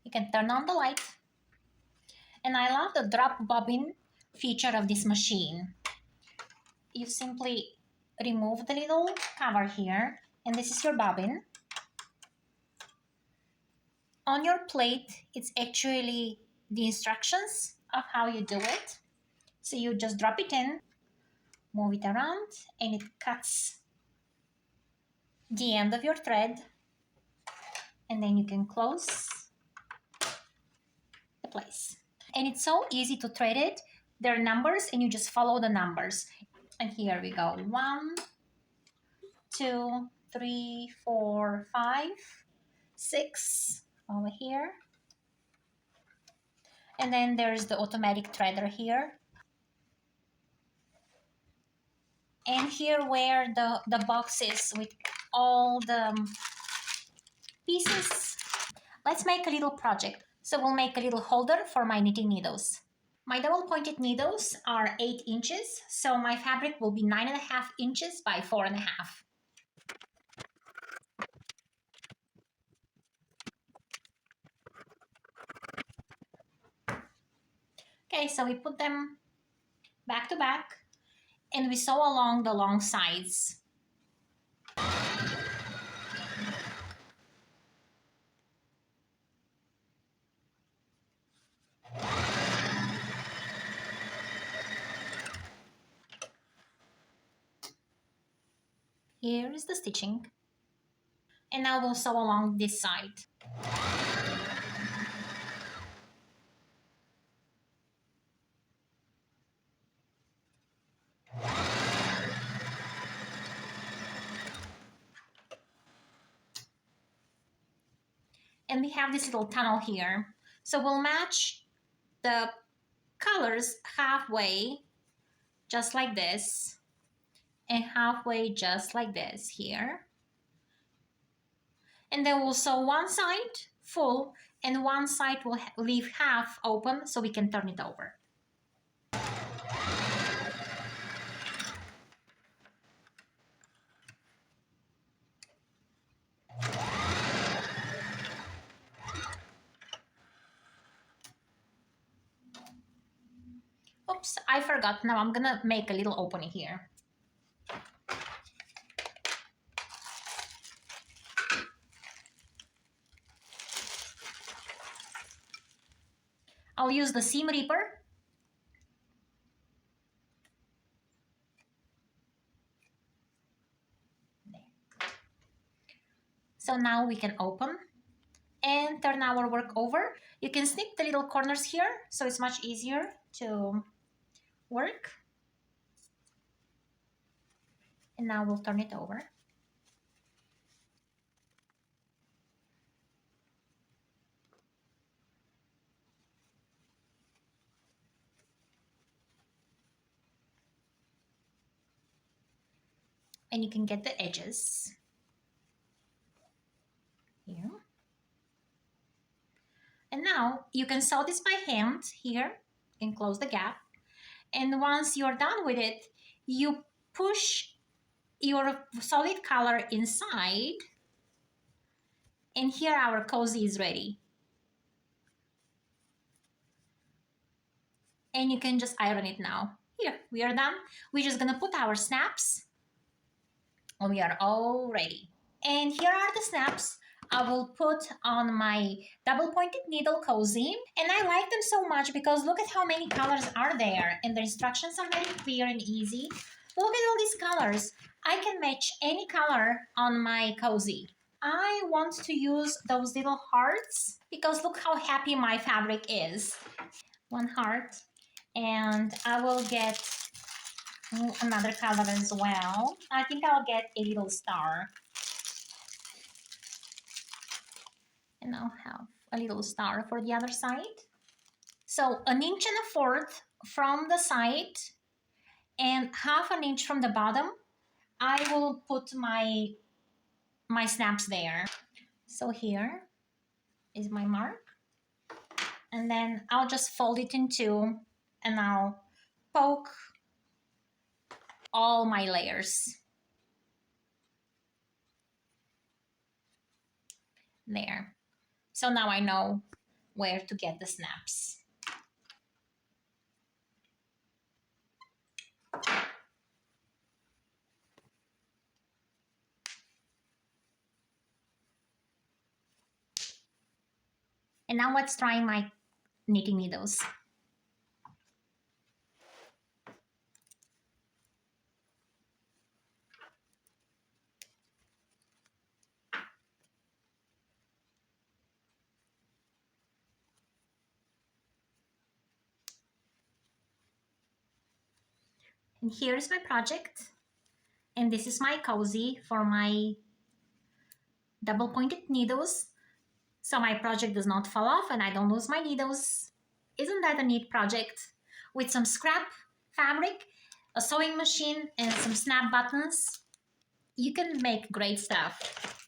You can turn on the light. And I love the drop bobbin feature of this machine. You simply remove the little cover here, and this is your bobbin. On your plate, it's actually the instructions of how you do it. So you just drop it in, move it around, and it cuts the end of your thread. And then you can close the place. And it's so easy to thread it. There are numbers, and you just follow the numbers. And here we go. 1, 2, 3, 4, 5, 6 over here. And then there's the automatic threader here. And here where the box is with all the pieces. Let's make a little project. So we'll make a little holder for my knitting needles. My double pointed needles are 8 inches, so my fabric will be 9.5 inches by 4.5. Okay, so we put them back to back and we sew along the long sides. Here is the stitching. And now we'll sew along this side. And we have this little tunnel here. So we'll match the colors halfway, just like this, and halfway just like this here. And then we'll sew one side full and one side will leave half open so we can turn it over. Oops, I forgot. Now I'm gonna make a little opening here. I'll use the seam ripper. There. So now we can open and turn our work over. You can snip the little corners here, so it's much easier to work. And now we'll turn it over. And you can get the edges here. And now you can sew this by hand here and close the gap. And once you're done with it, you push your solid color inside. And here our cozy is ready. And you can just iron it now. Here, we are done. We're just gonna put our snaps. And we are all ready. And here are the snaps I will put on my double pointed needle cozy. And I like them so much because look at how many colors are there. And the instructions are very clear and easy. Look at all these colors. I can match any color on my cozy. I want to use those little hearts because look how happy my fabric is. One heart. And I will get another color as well. I think I'll get a little star. And I'll have a little star for the other side. So 1 1/4 inches from the side and 1/2 inch from the bottom, I will put my snaps there. So here is my mark. And then I'll just fold it in two and I'll poke all my layers. There. So now I know where to get the snaps. And now let's try my knitting needles. And here is my project. And this is my cozy for my double pointed needles. So my project does not fall off and I don't lose my needles. Isn't that a neat project? With some scrap fabric, a sewing machine, and some snap buttons, you can make great stuff.